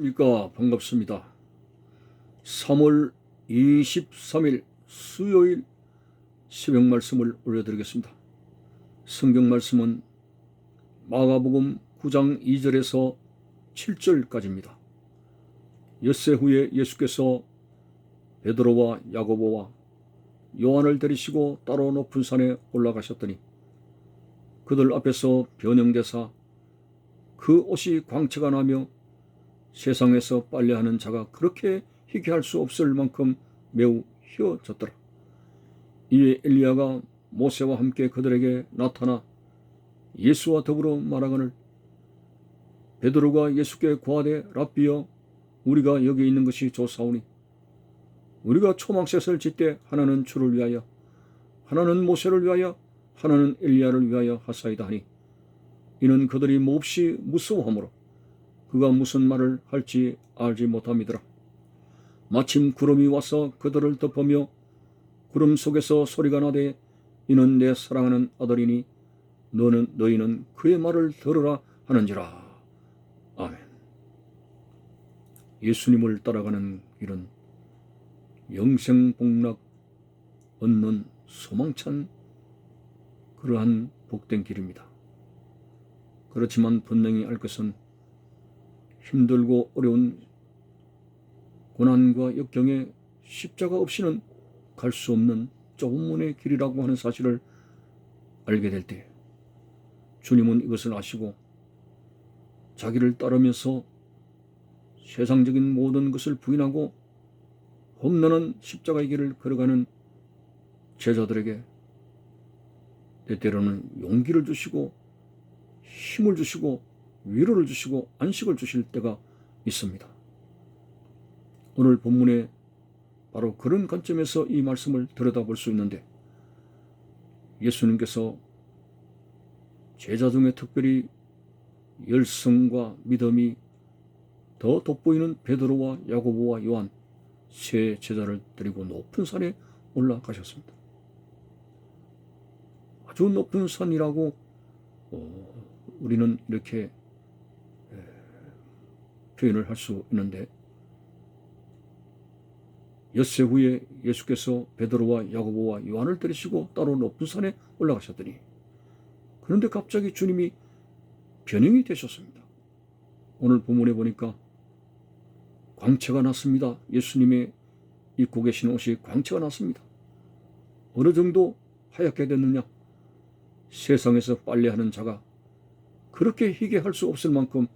안녕하십니까. 반갑습니다. 3월 23일 수요일 새벽 말씀을 올려드리겠습니다. 성경 말씀은 마가복음 9장 2절에서 7절까지입니다. 엿새 후에 예수께서 베드로와 야고보와 요한을 데리시고 따로 높은 산에 올라가셨더니 그들 앞에서 변형되사 그 옷이 광채가 나며 세상에서 빨래하는 자가 그렇게 희귀할 수 없을 만큼 매우 희어졌더라. 이에 엘리야가 모세와 함께 그들에게 나타나 예수와 더불어 말하거늘 베드로가 예수께 고하되 랍비여 우리가 여기 있는 것이 좋사오니 우리가 초막셋을 짓되 하나는 주를 위하여 하나는 모세를 위하여 하나는 엘리야를 위하여 하사이다 하니 이는 그들이 몹시 무서워하므로 그가 무슨 말을 할지 알지 못함이더라. 마침 구름이 와서 그들을 덮으며 구름 속에서 소리가 나되 이는 내 사랑하는 아들이니 너희는 그의 말을 들으라 하는지라. 아멘. 예수님을 따라가는 길은 영생복락 얻는 소망찬 그러한 복된 길입니다. 그렇지만 분명히 알 것은 힘들고 어려운 고난과 역경에 십자가 없이는 갈 수 없는 좁은 문의 길이라고 하는 사실을 알게 될 때 주님은 이것을 아시고 자기를 따르면서 세상적인 모든 것을 부인하고 험난한 십자가의 길을 걸어가는 제자들에게 때때로는 용기를 주시고 힘을 주시고 위로를 주시고 안식을 주실 때가 있습니다. 오늘 본문에 바로 그런 관점에서 이 말씀을 들여다볼 수 있는데 예수님께서 제자 중에 특별히 열성과 믿음이 더 돋보이는 베드로와 야고보와 요한 세 제자를 데리고 높은 산에 올라가셨습니다. 아주 높은 산이라고 우리는 이렇게 표현을 할 수 있는데 엿새 후에 예수께서 베드로와 야고보와 요한을 데리시고 따로 높은 산에 올라가셨더니 그런데 갑자기 주님이 변형이 되셨습니다. 오늘 본문에 보니까 광채가 났습니다. 예수님의 입고 계신 옷이 광채가 났습니다. 어느 정도 하얗게 됐느냐? 세상에서 빨래하는 자가 그렇게 희게 할 수 없을 만큼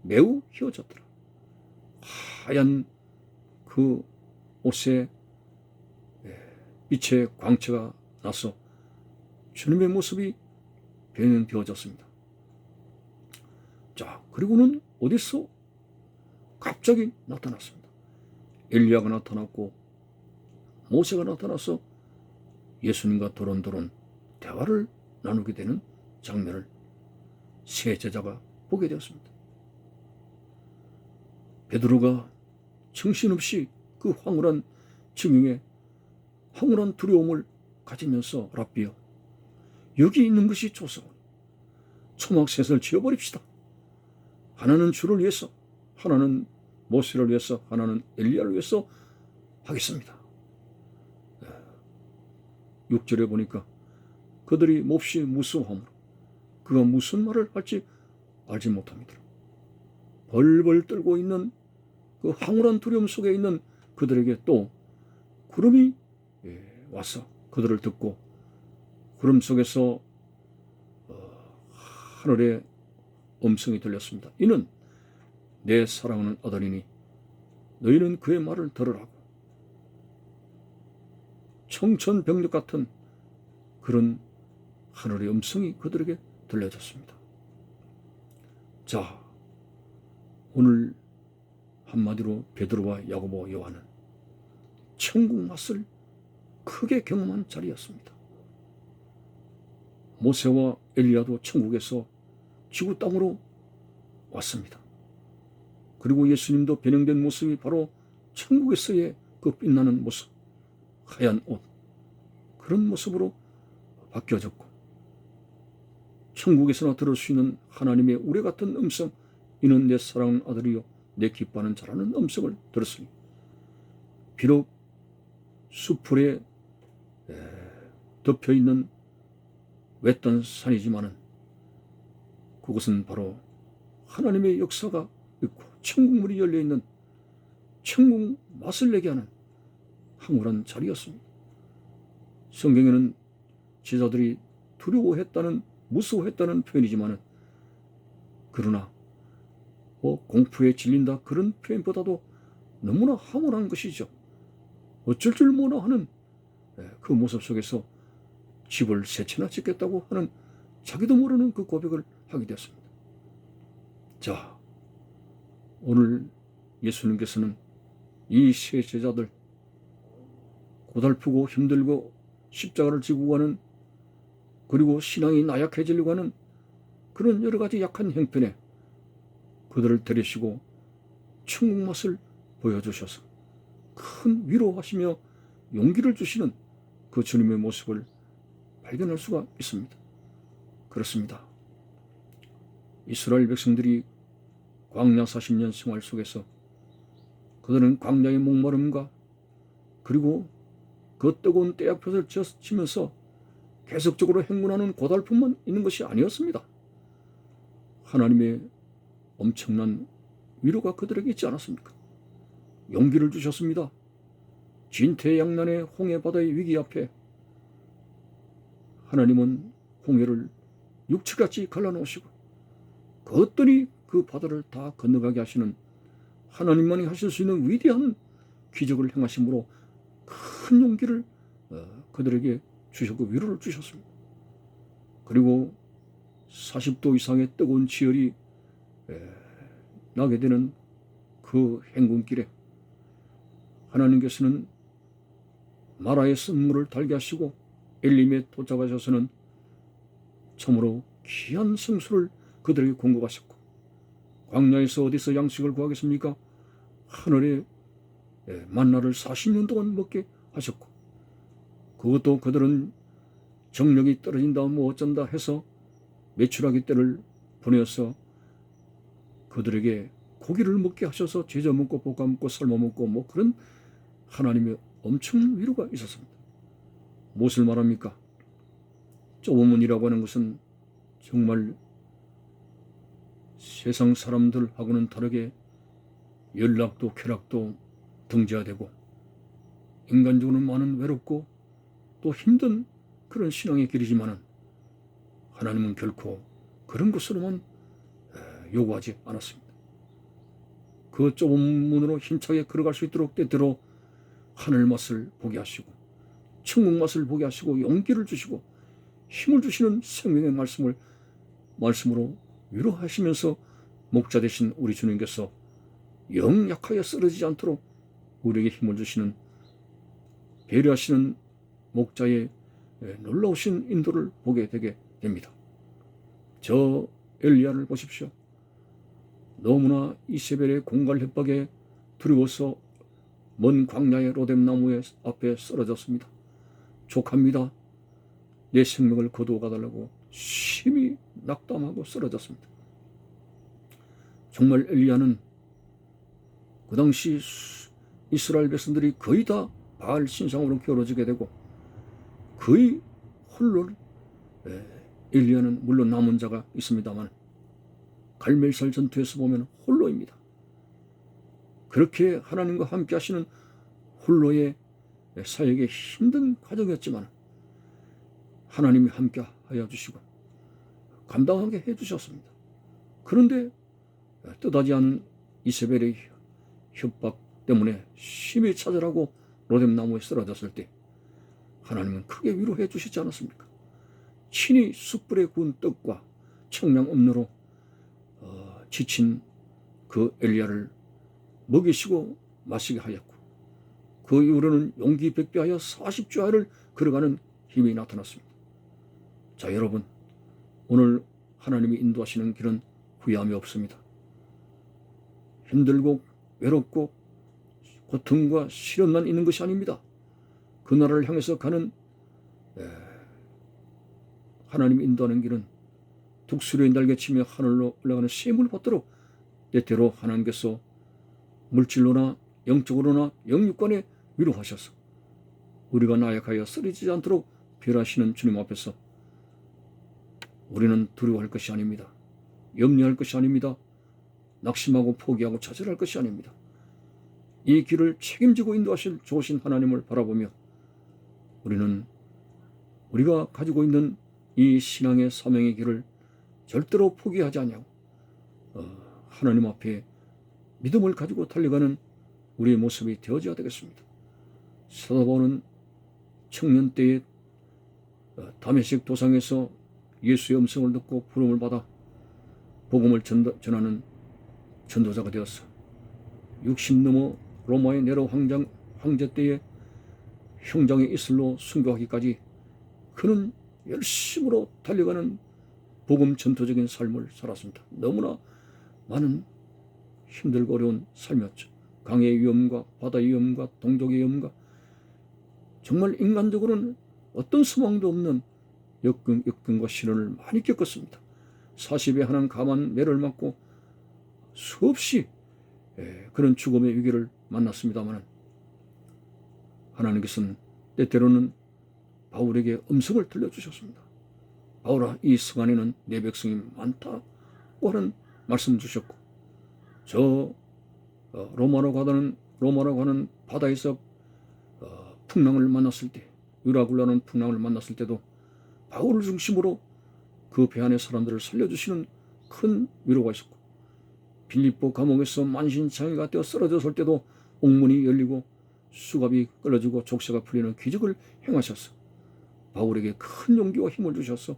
매우 희어졌더라. 하얀 그 옷에 빛의 광채가 나서 주님의 모습이 변형되어졌습니다. 자, 그리고는 어디서 갑자기 나타났습니다. 엘리야가 나타났고 모세가 나타나서 예수님과 도론도론 대화를 나누게 되는 장면을 세 제자가 보게 되었습니다. 베드로가 정신없이 그 황홀한 증인에 황홀한 두려움을 가지면서 랍비여 여기 있는 것이 좋사오니 초막셋을 지어버립시다. 하나는 주를 위해서 하나는 모세를 위해서 하나는 엘리야를 위해서 하겠습니다. 6절에 보니까 그들이 몹시 무서워하므로 그가 무슨 말을 할지 알지 못합니다. 벌벌 떨고 있는 그 황홀한 두려움 속에 있는 그들에게 또 구름이 와서 그들을 듣고 구름 속에서 하늘의 음성이 들렸습니다. 이는 내 사랑하는 아들이니 너희는 그의 말을 들으라고. 청천벽력 같은 그런 하늘의 음성이 그들에게 들려졌습니다. 자, 오늘 한마디로 베드로와 야고보 요한은 천국 맛을 크게 경험한 자리였습니다. 모세와 엘리야도 천국에서 지구 땅으로 왔습니다. 그리고 예수님도 변형된 모습이 바로 천국에서의 그 빛나는 모습, 하얀 옷, 그런 모습으로 바뀌어졌고 천국에서나 들을 수 있는 하나님의 우레 같은 음성, 이는 내 사랑하는 아들이요 내 기뻐하는 자라는 음성을 들었으니 비록 수풀에 덮여있는 외딴 산이지만은 그것은 바로 하나님의 역사가 있고 천국문이 열려있는 천국 맛을 내게 하는 황홀한 자리였습니다. 성경에는 제자들이 두려워했다는 무서워했다는 표현이지만은 그러나 공포에 질린다 그런 표현보다도 너무나 황홀한 것이죠. 어쩔 줄 모르나 하는 그 모습 속에서 집을 세 채나 짓겠다고 하는 자기도 모르는 그 고백을 하게 되었습니다. 자, 오늘 예수님께서는 이 세 제자들 고달프고 힘들고 십자가를 지고 가는 그리고 신앙이 나약해지려고 하는 그런 여러 가지 약한 형편에 그들을 데리시고 천국 맛을 보여주셔서 큰 위로하시며 용기를 주시는 그 주님의 모습을 발견할 수가 있습니다. 그렇습니다. 이스라엘 백성들이 광야 40년 생활 속에서 그들은 광야의 목마름과 그리고 그 뜨거운 떼약볕을 젖히면서 계속적으로 행군하는 고달픔만 있는 것이 아니었습니다. 하나님의 엄청난 위로가 그들에게 있지 않았습니까? 용기를 주셨습니다. 진퇴양난의 홍해바다의 위기 앞에 하나님은 홍해를 육지같이 갈라놓으시고 거뜬히 그 바다를 다 건너가게 하시는 하나님만이 하실 수 있는 위대한 기적을 행하심으로 큰 용기를 그들에게 주셨고 위로를 주셨습니다. 그리고 40도 이상의 뜨거운 지열이 나게 되는 그 행군길에 하나님께서는 마라의 쓴물을 달게 하시고 엘림에 도착하셔서는 참으로 귀한 생수를 그들에게 공급하셨고 광야에서 어디서 양식을 구하겠습니까? 하늘의 만나를 40년 동안 먹게 하셨고 그것도 그들은 정력이 떨어진다 뭐 어쩐다 해서 메추라기 떼를 보내어서 그들에게 고기를 먹게 하셔서 제져 먹고 볶아 먹고 삶아 먹고 뭐 그런 하나님의 엄청난 위로가 있었습니다. 무엇을 말합니까? 좁은 문이라고 하는 것은 정말 세상 사람들하고는 다르게 연락도 쾌락도 등재되고 인간적으로는 많은 외롭고 또 힘든 그런 신앙의 길이지만은 하나님은 결코 그런 것으로만 요구하지 않았습니다. 그 좁은 문으로 힘차게 걸어갈 수 있도록 때때로 하늘 맛을 보게 하시고 천국 맛을 보게 하시고 용기를 주시고 힘을 주시는 생명의 말씀으로 위로하시면서 목자 되신 우리 주님께서 영 약하여 쓰러지지 않도록 우리에게 힘을 주시는 배려하시는 목자의 놀라우신 인도를 보게 되게 됩니다. 저 엘리야를 보십시오. 너무나 이세벨의 공갈 협박에 두려워서 먼 광야의 로뎀나무의 앞에 쓰러졌습니다. 족합니다. 내 생명을 거두어 가달라고 심히 낙담하고 쓰러졌습니다. 정말 엘리야는 그 당시 이스라엘 백성들이 거의 다 바알 신상으로 기울어지게 되고 거의 홀로 엘리야는 물론 남은 자가 있습니다만 갈멜살 전투에서 보면 홀로입니다. 그렇게 하나님과 함께 하시는 홀로의 사역에 힘든 과정이었지만 하나님이 함께 하여 주시고 감당하게 해주셨습니다. 그런데 뜻하지 않은 이세벨의 협박 때문에 심히 찾으라고 로뎀나무에 쓰러졌을 때 하나님은 크게 위로해 주시지 않았습니까? 친히 숯불에 구운 떡과 청량 음료로 지친 그 엘리야를 먹이시고 마시게 하였고 그 이후로는 용기 백배하여 40주야를 걸어가는 힘이 나타났습니다. 자, 여러분, 오늘 하나님이 인도하시는 길은 후회함이 없습니다. 힘들고 외롭고 고통과 시련만 있는 것이 아닙니다. 그 나라를 향해서 가는 하나님이 인도하는 길은 독수리의 날개치며 하늘로 올라가는 샘을 받도록 때때로 하나님께서 물질로나 영적으로나 영육간에 위로하셔서 우리가 나약하여 쓰러지지 않도록 별하시는 주님 앞에서 우리는 두려워할 것이 아닙니다. 염려할 것이 아닙니다. 낙심하고 포기하고 좌절할 것이 아닙니다. 이 길을 책임지고 인도하실 좋으신 하나님을 바라보며 우리는 우리가 가지고 있는 이 신앙의 사명의 길을 절대로 포기하지 않냐고 하나님 앞에 믿음을 가지고 달려가는 우리의 모습이 되어져야 되겠습니다. 사도 바울은 청년 때에 다메섹 도상에서 예수의 음성을 듣고 부름을 받아 복음을 전하는 전도자가 되었어. 60 넘어 로마의 네로 황제 때에 형장의 이슬로 순교하기까지 그는 열심으로 달려가는 복음 전도적인 삶을 살았습니다. 너무나 많은 힘들고 어려운 삶이었죠. 강의 위험과 바다의 위험과 동족의 위험과 정말 인간적으로는 어떤 소망도 없는 역경과 시련을 많이 겪었습니다. 40에 하는 감한 매를 맞고 수없이 그런 죽음의 위기를 만났습니다만 하나님께서는 때때로는 바울에게 음성을 들려주셨습니다. 바울아, 이 성안에는 내 백성이 많다고 하는 말씀을 주셨고 저 로마라고 하는 바다에서 풍랑을 만났을 때 유라굴라는 풍랑을 만났을 때도 바울을 중심으로 그 배 안의 사람들을 살려주시는 큰 위로가 있었고 빌립보 감옥에서 만신창이가 되어 쓰러졌을 때도 옥문이 열리고 수갑이 끌어지고 족쇄가 풀리는 기적을 행하셔서 바울에게 큰 용기와 힘을 주셔서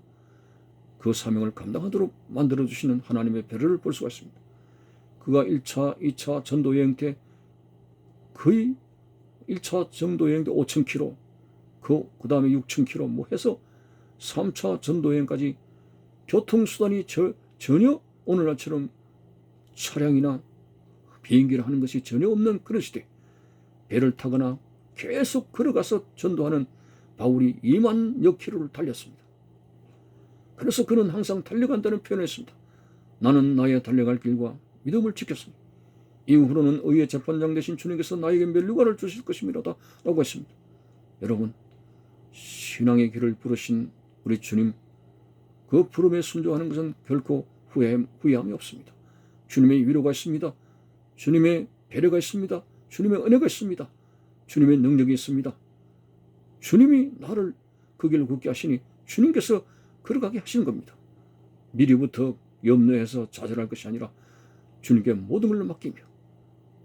그 사명을 감당하도록 만들어주시는 하나님의 배려를 볼 수가 있습니다. 그가 1차, 2차 전도여행 때 거의 1차 전도여행 때 5,000km 그 다음에 6,000km 해서 3차 전도여행까지 교통수단이 전혀 오늘날처럼 차량이나 비행기를 하는 것이 전혀 없는 그런 시대 배를 타거나 계속 걸어가서 전도하는 바울이 2만여 킬로를 달렸습니다. 그래서 그는 항상 달려간다는 표현을 했습니다. 나는 나의 달려갈 길과 믿음을 지켰으니 이후로는 의의 재판장 되신 주님께서 나에게 멸류관을 주실 것입니다 라고 했습니다. 여러분, 신앙의 길을 부르신 우리 주님, 그 부름에 순종하는 것은 결코 후회함이 없습니다. 주님의 위로가 있습니다. 주님의 배려가 있습니다. 주님의 은혜가 있습니다. 주님의 능력이 있습니다. 주님이 나를 그 길을 걷게 하시니 주님께서 걸어가게 하시는 겁니다. 미리부터 염려해서 좌절할 것이 아니라 주님께 모든 걸 맡기며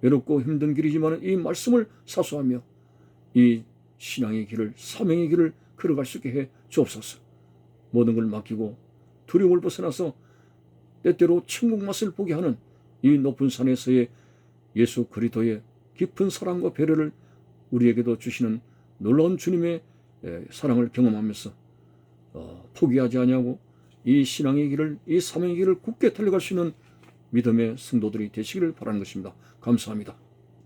외롭고 힘든 길이지만 이 말씀을 사수하며 이 신앙의 길을 사명의 길을 걸어갈 수 있게 해 주옵소서. 모든 걸 맡기고 두려움을 벗어나서 때때로 천국 맛을 보게 하는 이 높은 산에서의 예수 그리스도의 깊은 사랑과 배려를 우리에게도 주시는 놀라운 주님의 사랑을 경험하면서 포기하지 아니하고 이 신앙의 길을, 이 사명의 길을 굳게 달려갈 수 있는 믿음의 성도들이 되시기를 바라는 것입니다. 감사합니다.